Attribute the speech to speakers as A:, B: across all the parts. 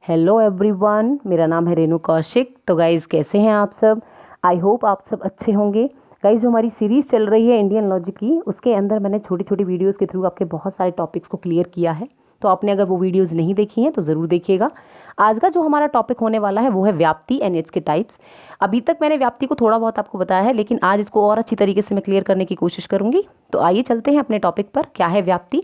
A: Hello everyone, मेरा नाम है रेणु कौशिक। तो गाइज़ कैसे हैं आप सब? आई होप आप सब अच्छे होंगे। गाइज़ जो हमारी सीरीज़ चल रही है इंडियन लॉजिक की, उसके अंदर मैंने छोटी छोटी वीडियोस के थ्रू आपके बहुत सारे टॉपिक्स को क्लियर किया है। तो आपने अगर वो वीडियोस नहीं देखी हैं तो ज़रूर देखिएगा। आज का जो हमारा टॉपिक होने वाला है वो है व्याप्ति एंड इट्स के टाइप्स। अभी तक मैंने व्याप्ति को थोड़ा बहुत आपको बताया है, लेकिन आज इसको और अच्छी तरीके से मैं क्लियर करने की कोशिश करूँगी। तो आइए चलते हैं अपने टॉपिक पर। क्या है व्याप्ति?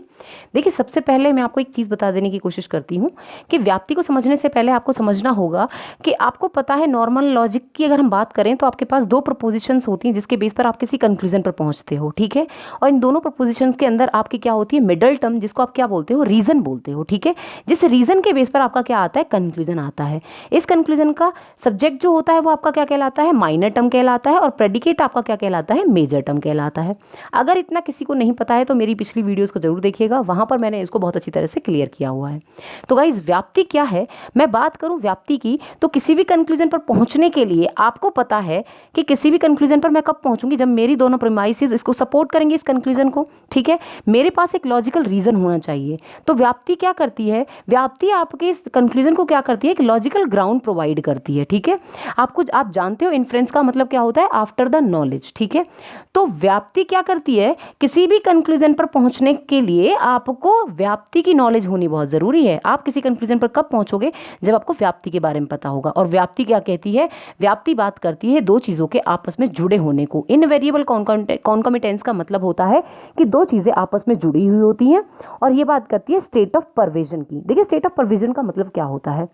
A: देखिए, सबसे पहले मैं आपको एक चीज़ बता देने की कोशिश करती हूँ कि व्याप्ति को समझने से पहले आपको समझना होगा कि आपको पता है नॉर्मल लॉजिक की अगर हम बात करें तो आपके पास दो प्रपोजिशंस होती हैं जिसके बेस पर आप किसी कंक्लूजन पर पहुंचते हो, ठीक है। और इन दोनों प्रपोजिशंस के अंदर आपकी क्या होती है? मिडल टर्म, जिसको आप क्या बोलते हो? रीजन बोलते हो, ठीक है। जिस रीजन के बेस पर आपका क्या आता है? कंक्लूजन आता है। इस कंक्लूजन का सब्जेक्ट जो होता है वो आपका क्या कहलाता है? माइनर टर्म कहलाता है। और प्रेडिकेट आपका क्या कहलाता है? मेजर टर्म कहलाता है। अगर इतना किसी को नहीं पता है तो मेरी पिछली वीडियोस को जरूर देखिएगा, वहां पर मैंने इसको बहुत अच्छी तरह से क्लियर किया हुआ है। तो गाइस, व्याप्ति क्या है? मैं बात करूं व्याप्ति की तो किसी भी कंक्लूजन पर पहुंचने के लिए आपको पता है कि किसी भी कंक्लूजन पर मैं कब पहुंचूंगी? जब मेरी दोनों प्रीमाइसेस इसको सपोर्ट करेंगे, इस कंक्लूजन को, ठीक है। मेरे पास एक लॉजिकल रीजन होना चाहिए। तो व्याप्ति क्या करती है? व्याप्ति आपके इस कंक्लूजन को क्या करती है? एक लॉजिकल ग्राउंड प्रोवाइड करती है, ठीक है। आप जानते हो इन्फ्रेंस का मतलब क्या होता है? आफ्टर द नॉलेज, ठीक है। तो व्याप्ति क्या करती है? किसी भी कंक्लूजन पर पहुंचने के लिए आपको व्याप्ति की नॉलेज होनी बहुत जरूरी है। आप किसी कंक्लूजन पर कब पहुंचोगे? जब आपको व्याप्ति के बारे में पता होगा। और व्याप्ति क्या कहती है? व्याप्ति बात करती है दो चीजों के आपस में जुड़े होने को। इनवेरिएबल कॉन्कॉमिटेंस का मतलब होता है कि दो चीजें आपस में जुड़ी हुई होती हैं। और ये बात करती है स्टेट ऑफ परविजन की। देखिए, स्टेट ऑफ परविजन का मतलब क्या होता है?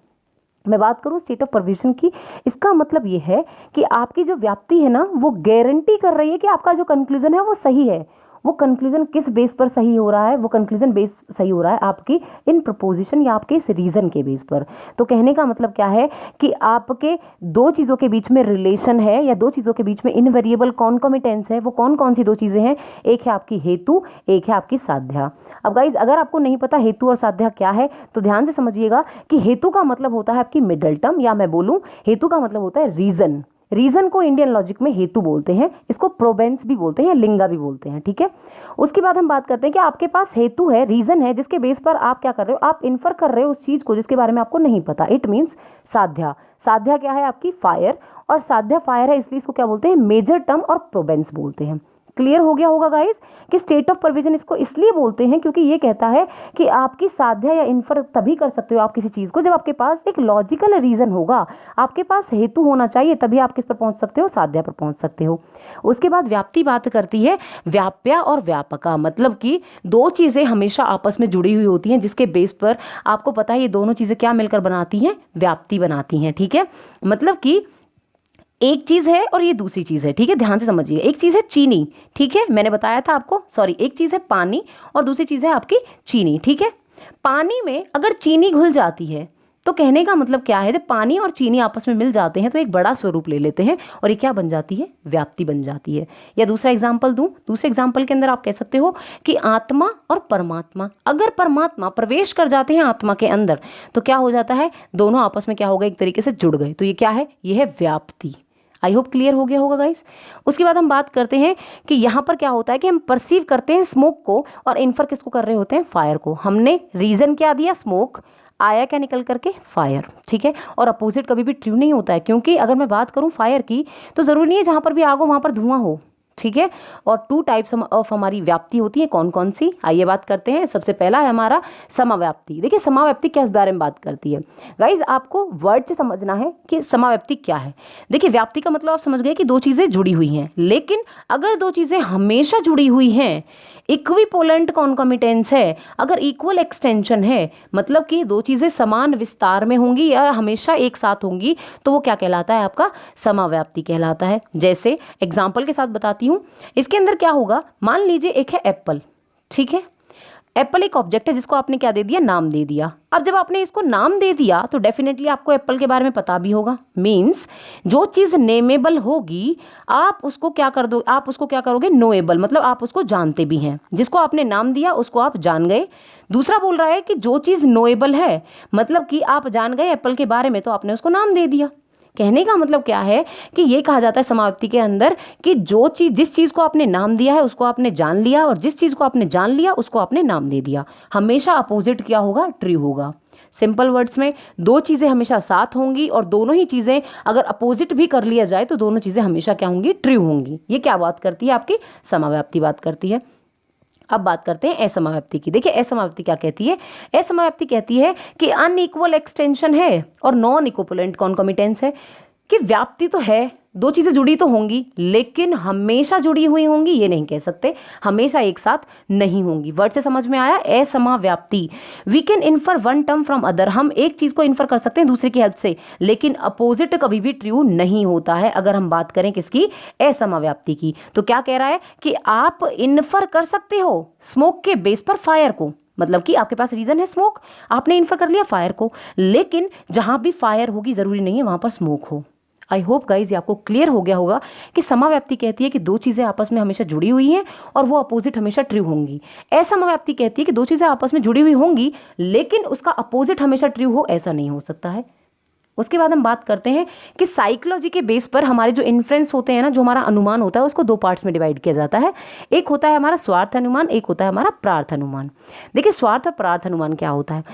A: मैं बात करूं स्टेट ऑफ परविजन की, इसका मतलब ये है कि आपकी जो व्याप्ति है ना, वो गारंटी कर रही है कि आपका जो कंक्लूजन है वो सही है। वो कंक्लूजन किस बेस पर सही हो रहा है? वो कंक्लूजन बेस सही हो रहा है आपकी इन प्रपोजिशन या आपके इस रीजन के बेस पर। तो कहने का मतलब क्या है कि आपके दो चीज़ों के बीच में रिलेशन है या दो चीज़ों के बीच में इनवेरिएबल कॉन्कॉमिटेंस है। वो कौन कौन सी दो चीज़ें हैं? एक है आपकी हेतु, एक है आपकी साध्या। अब गाइज, अगर आपको नहीं पता हेतु और साध्या क्या है तो ध्यान से समझिएगा कि हेतु का मतलब होता है आपकी मिडल टर्म, या मैं बोलूं हेतु का मतलब होता है रीजन। रीजन को इंडियन लॉजिक में हेतु बोलते हैं, इसको प्रोबेंस भी बोलते हैं, लिंगा भी बोलते हैं, ठीक है। उसके बाद हम बात करते हैं कि आपके पास हेतु है, रीजन है, जिसके बेस पर आप क्या कर रहे हो? आप इन्फर कर रहे हो उस चीज को जिसके बारे में आपको नहीं पता। इट मीन्स साध्या। साध्या क्या है? आपकी फायर। और साध्या फायर है, इसलिए इसको क्या बोलते हैं? मेजर टर्म और प्रोबेंस बोलते हैं। क्लियर हो गया होगा गाइस कि स्टेट ऑफ परविजन इसको इसलिए बोलते हैं क्योंकि ये कहता है कि आपकी साध्या या इन्फर तभी कर सकते हो आप किसी चीज को जब आपके पास एक लॉजिकल रीजन होगा। आपके पास हेतु होना चाहिए, तभी आप किस पर पहुंच सकते हो? साध्या पर पहुंच सकते हो। उसके बाद व्याप्ति बात करती है व्याप्या और व्यापका, मतलब कि दो चीजें हमेशा आपस में जुड़ी हुई होती हैं जिसके बेस पर आपको पता है ये दोनों चीजें क्या मिलकर बनाती हैं? व्याप्ति बनाती हैं, ठीक है। मतलब कि एक चीज है और ये दूसरी चीज है, ठीक है। ध्यान से समझिए। एक चीज है चीनी, ठीक है, मैंने बताया था आपको, सॉरी, एक चीज है पानी और दूसरी चीज है आपकी चीनी, ठीक है। पानी में अगर चीनी घुल जाती है तो कहने का मतलब क्या है? जब पानी और चीनी आपस में मिल जाते हैं तो एक बड़ा स्वरूप ले लेते हैं और ये क्या बन जाती है? व्याप्ति बन जाती है। या दूसरा एग्जाम्पल दूं, दूसरे एग्जाम्पल के अंदर आप कह सकते हो कि आत्मा और परमात्मा, अगर परमात्मा प्रवेश कर जाते हैं आत्मा के अंदर तो क्या हो जाता है? दोनों आपस में क्या हो गए? एक तरीके से जुड़ गए। तो ये क्या है? ये है व्याप्ति। आई होप क्लियर हो गया होगा गाइस। उसके बाद हम बात करते हैं कि यहाँ पर क्या होता है कि हम परसीव करते हैं स्मोक को और इन्फर किसको कर रहे होते हैं? फायर को। हमने रीजन क्या दिया? स्मोक। आया क्या निकल करके? फायर, ठीक है। और अपोजिट कभी भी ट्रू नहीं होता है, क्योंकि अगर मैं बात करूं फायर की तो जरूरी नहीं है जहां पर भी आग हो वहां पर धुआं हो, ठीक है। और टू टाइप्स ऑफ हमारी व्याप्ति होती है। कौन कौन सी? आइए बात करते हैं। सबसे पहला है हमारा समाव्याप्ति। देखिए, समाव्याप्ति किस बारे में बात करती है? गाइज, आपको वर्ड से समझना है कि समाव्याप्ति क्या है। देखिए, व्याप्ति का मतलब आप समझ गए कि दो चीजें जुड़ी हुई हैं, लेकिन अगर दो चीजें हमेशा जुड़ी हुई हैं, इक्विपोलेंट कॉन्कॉमिटेंस है, अगर इक्वल एक्सटेंशन है, मतलब कि दो चीजें समान विस्तार में होंगी या हमेशा एक साथ होंगी, तो वो क्या कहलाता है? आपका समाव्याप्ति कहलाता है। जैसे एग्जाम्पल के साथ बताती हूँ। इसके अंदर क्या होगा? मान लीजिए एक है एप्पल, ठीक है। एप्पल एक ऑब्जेक्ट है जिसको आपने क्या दे दिया? नाम दे दिया। अब जब आपने इसको नाम दे दिया तो डेफिनेटली आपको एप्पल के बारे में पता भी होगा। मीन्स जो चीज़ नेमेबल होगी आप उसको क्या कर दो? आप उसको क्या करोगे? नोएबल, मतलब आप उसको जानते भी हैं। जिसको आपने नाम दिया उसको आप जान गए। दूसरा बोल रहा है कि जो चीज़ नोएबल है, मतलब कि आप जान गए एप्पल के बारे में तो आपने उसको नाम दे दिया। कहने का मतलब क्या है कि ये कहा जाता है समाप्ति के अंदर कि जो चीज, जिस चीज को आपने नाम दिया है उसको आपने जान लिया, और जिस चीज को आपने जान लिया उसको आपने नाम दे दिया। हमेशा अपोजिट क्या होगा? ट्रू होगा। सिंपल वर्ड्स में दो चीज़ें हमेशा साथ होंगी और दोनों ही चीज़ें अगर अपोजिट भी कर लिया जाए तो दोनों चीज़ें हमेशा क्या होंगी, ट्रू होंगी। ये क्या बात करती है, आपकी समाव्याप्ति बात करती है। अब बात करते हैं असमाव्याप्ति की। देखिए असमाव्याप्ति क्या कहती है, असमाव्याप्ति कहती है कि अनइक्वल एक्सटेंशन है और नॉन इक्विवेलेंट कॉन्कोमिटेंस है, कि व्याप्ति तो है, दो चीज़ें जुड़ी तो होंगी लेकिन हमेशा जुड़ी हुई होंगी ये नहीं कह सकते, हमेशा एक साथ नहीं होंगी। वर्ड से समझ में आया, असमाव्याप्ति। We can infer one term from other, हम एक चीज़ को इन्फर कर सकते हैं दूसरे की हेल्प से, लेकिन अपोजिट कभी भी ट्रू नहीं होता है। अगर हम बात करें किसकी, असमाव्याप्ति की, तो क्या कह रहा है कि आप इन्फर कर सकते हो स्मोक के बेस पर फायर को, मतलब कि आपके पास रीजन है स्मोक, आपने इन्फर कर लिया फायर को, लेकिन जहां भी फायर होगी जरूरी नहीं है वहां पर स्मोक हो। आई होप गाइज ये आपको क्लियर हो गया होगा कि समाव्याप्ति कहती है कि दो चीज़ें आपस में हमेशा जुड़ी हुई हैं और वो अपोजिट हमेशा ट्रू होंगी। असमाव्याप्ति कहती है कि दो चीज़ें आपस में जुड़ी हुई होंगी लेकिन उसका अपोजिट हमेशा ट्रू हो, ऐसा नहीं हो सकता है। उसके बाद हम बात करते हैं कि साइकोलॉजी के बेस पर हमारे जो इन्फ्रेंस होते हैं ना, जो हमारा अनुमान होता है उसको दो पार्ट्स में डिवाइड किया जाता है। एक होता है हमारा स्वार्थ अनुमान, एक होता है हमारा प्रार्थ अनुमान। देखिए स्वार्थ और प्रार्थ अनुमान क्या होता है,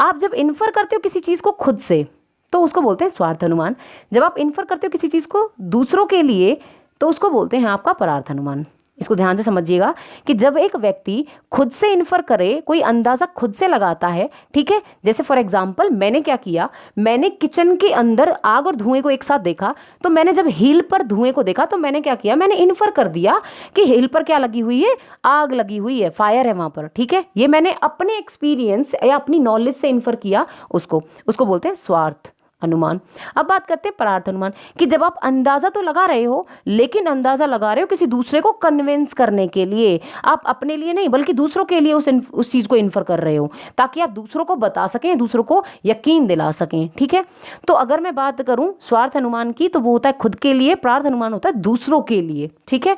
A: आप जब इन्फर करते हो किसी चीज़ को खुद से तो उसको बोलते हैं स्वार्थ अनुमान, जब आप इन्फर करते हो किसी चीज़ को दूसरों के लिए तो उसको बोलते हैं आपका परार्थ अनुमान। इसको ध्यान से समझिएगा कि जब एक व्यक्ति खुद से इन्फर करे, कोई अंदाज़ा खुद से लगाता है, ठीक है, जैसे फॉर एग्जांपल मैंने क्या किया, मैंने किचन के अंदर आग और धुएं को एक साथ देखा, तो मैंने जब हील पर धुएं को देखा तो मैंने क्या किया, मैंने इन्फर कर दिया कि हील पर क्या लगी हुई है, आग लगी हुई है, फायर है वहाँ पर, ठीक है। ये मैंने अपने एक्सपीरियंस या अपनी नॉलेज से इन्फर किया, उसको बोलते हैं स्वार्थ अनुमान। अब बात करते हैं परार्थ अनुमान कि जब आप अंदाजा तो लगा रहे हो लेकिन अंदाजा लगा रहे हो किसी दूसरे को कन्विंस करने के लिए, आप अपने लिए नहीं बल्कि दूसरों के लिए उस चीज को इन्फर कर रहे हो ताकि आप दूसरों को बता सकें, दूसरों को यकीन दिला सकें, ठीक है। तो अगर मैं बात करूं स्वार्थ अनुमान की तो वो होता है खुद के लिए, प्रार्थ अनुमान होता है दूसरों के लिए, ठीक है।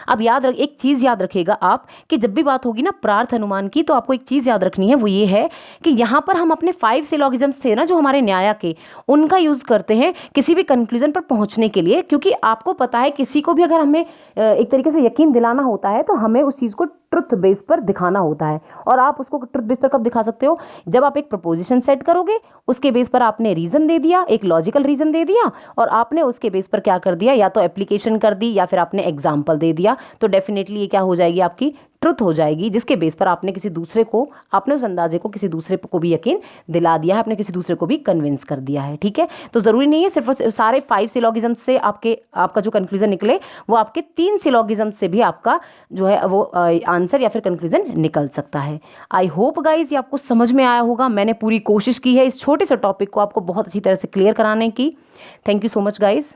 A: अब एक चीज़ याद रखिएगा आप कि जब भी बात होगी ना प्रार्थ अनुमान की तो आपको एक चीज़ याद रखनी है, वो ये है कि यहाँ पर हम अपने 5 सिलोगिज्म्स थे ना जो हमारे न्याय के, उनका यूज़ करते हैं किसी भी कंक्लूजन पर पहुँचने के लिए, क्योंकि आपको पता है किसी को भी अगर हमें एक तरीके से यकीन दिलाना होता है तो हमें उस चीज़ को ट्रुथ बेस पर दिखाना होता है। और आप उसको ट्रुथ बेस पर कब दिखा सकते हो, जब आप एक प्रपोजिशन सेट करोगे, उसके बेस पर आपने रीज़न दे दिया, एक लॉजिकल रीज़न दे दिया और आपने उसके बेस पर क्या कर दिया, या तो एप्लीकेशन कर दी या फिर आपने एग्जाम्पल दे दिया, तो डेफिनेटली ये क्या हो जाएगी, आपकी ट्रुथ हो जाएगी, जिसके बेस पर आपने किसी दूसरे को, आपने उस अंदाजे को किसी दूसरे को भी यकीन दिला दिया है, आपने किसी दूसरे को भी कन्विंस कर दिया है, ठीक है। तो ज़रूरी नहीं है सिर्फ सारे 5 सिलोगिज्म से आपका जो कंक्लूजन निकले वो आपके 3 सिलोगिज्म से भी आपका जो है वो आंसर या फिर कंक्लूजन निकल सकता है। आई होप गाइज ये आपको समझ में आया होगा। मैंने पूरी कोशिश की है इस छोटे से टॉपिक को आपको बहुत अच्छी तरह से क्लियर कराने की। Thank you so much guys.